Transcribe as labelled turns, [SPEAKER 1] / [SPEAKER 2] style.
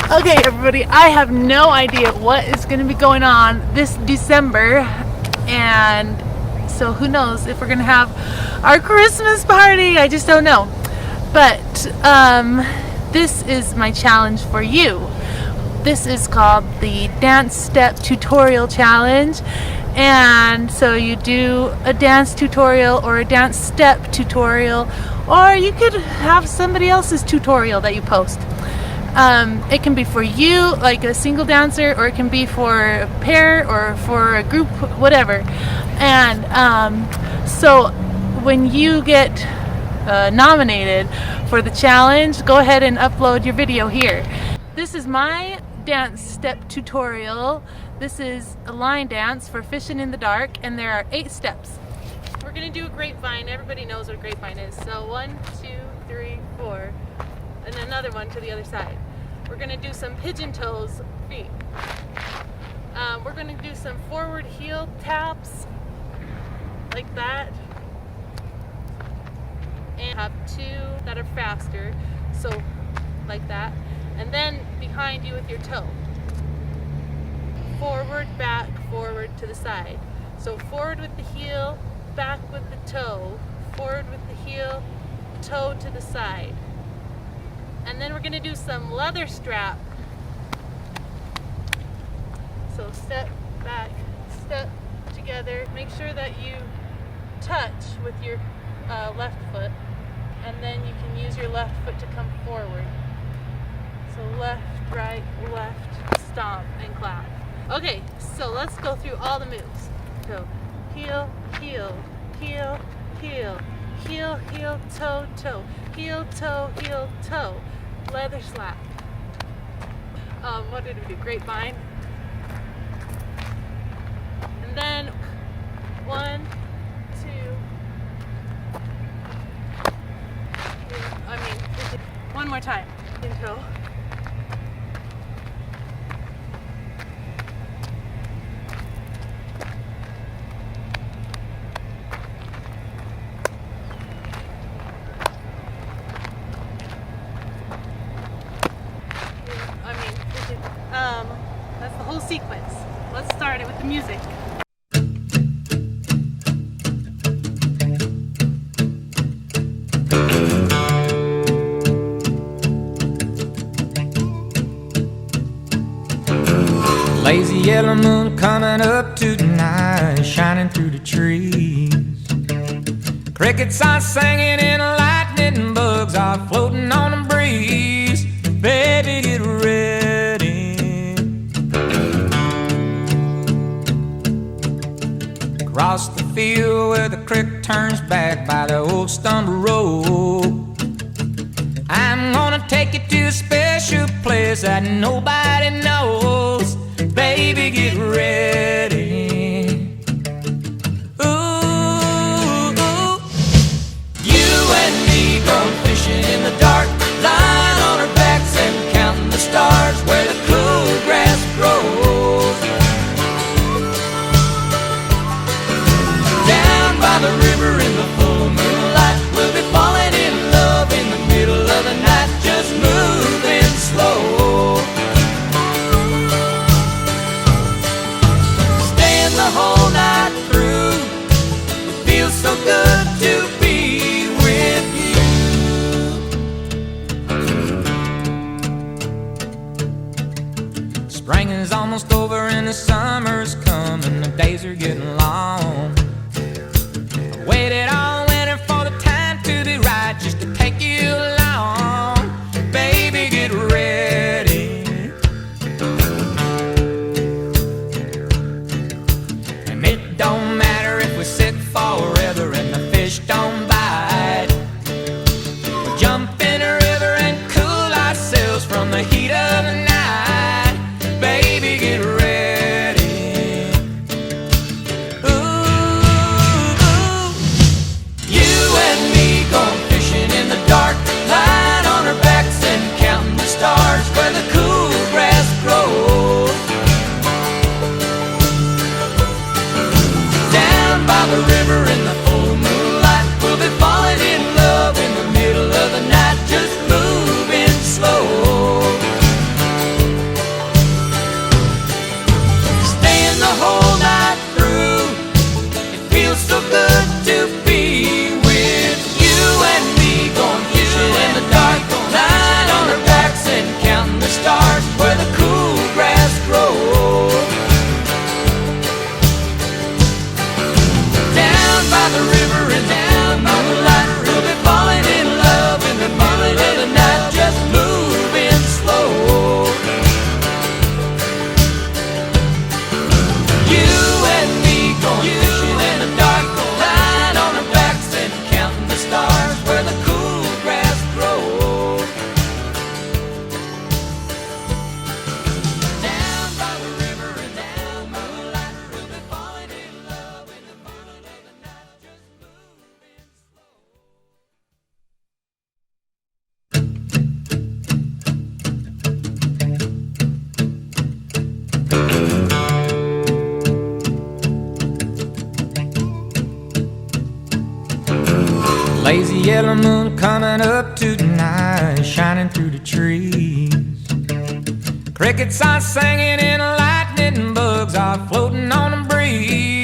[SPEAKER 1] Okay, everybody, I have no idea what is going to be going on this December, and so who knows if we're going to have our Christmas party. I just don't know. But this is my challenge for you. This is called the Dance Step Tutorial Challenge. And so you do a dance tutorial or a dance step tutorial, or you could have somebody else's tutorial that you post. It can be for you, like a single dancer, or it can be for a pair or for a group, whatever. And so when you get nominated for the challenge, go ahead and upload your video here. This is my dance step tutorial. This is a line dance for fishing in the dark, and there are 8 steps. We're gonna do a grapevine. Everybody knows what a grapevine is. So 1, 2, 3, 4, and another one to the other side. We're gonna do some pigeon toes feet. We're gonna do some forward heel taps like that, and have 2 that are faster, so like that, and then behind you with your toe. Forward, back, forward to the side. So forward with the heel, back with the toe, forward with the heel, toe to the side. And then we're going to do some leather strap. So step, back, step together. Make sure that you touch with your left foot, and then you can use your left foot to come forward. So left, right, left, stomp, and clap. Okay, so let's go through all the moves. So heel, heel, heel, heel, heel, heel, toe, toe, heel, toe, leather slap. What did we do? Grapevine. And then 1, 2, one more time. Toe. That's the whole sequence. Let's start it with the music.
[SPEAKER 2] Lazy yellow moon coming up tonight, shining through the trees. Crickets are singing and lightning bugs are floating on the breeze. Baby, get ready. Across the field where the creek turns back by the old stumble road, I'm gonna take you to a special place that nobody knows. Baby, get ready. Ooh, you and me going fishing in the dark, lying on our backs and counting the stars where the cool grass grows. Down by the river in the full moonlight, we'll be falling in love in the middle of the night, just moving slow. Staying the whole night through, it feels so good to be with you. Spring is almost over and the summer's coming, the days are getting long. I waited all winter for the time to be right, just to take you along. Baby, get ready. And it don't matter if we sit forever and the fish don't bite. We'll jump in a river and cool ourselves from the heat of the night. Baby, get ready. Ooh, you and me going fishing in the dark, lying on our backs and counting the stars where the cool grass grows. Down by the river in the full moonlight, we'll be falling in love in the middle of the night, just moving slow. Lazy yellow moon coming up tonight, shining through the trees. Crickets are singing and lightning bugs are floating on the breeze.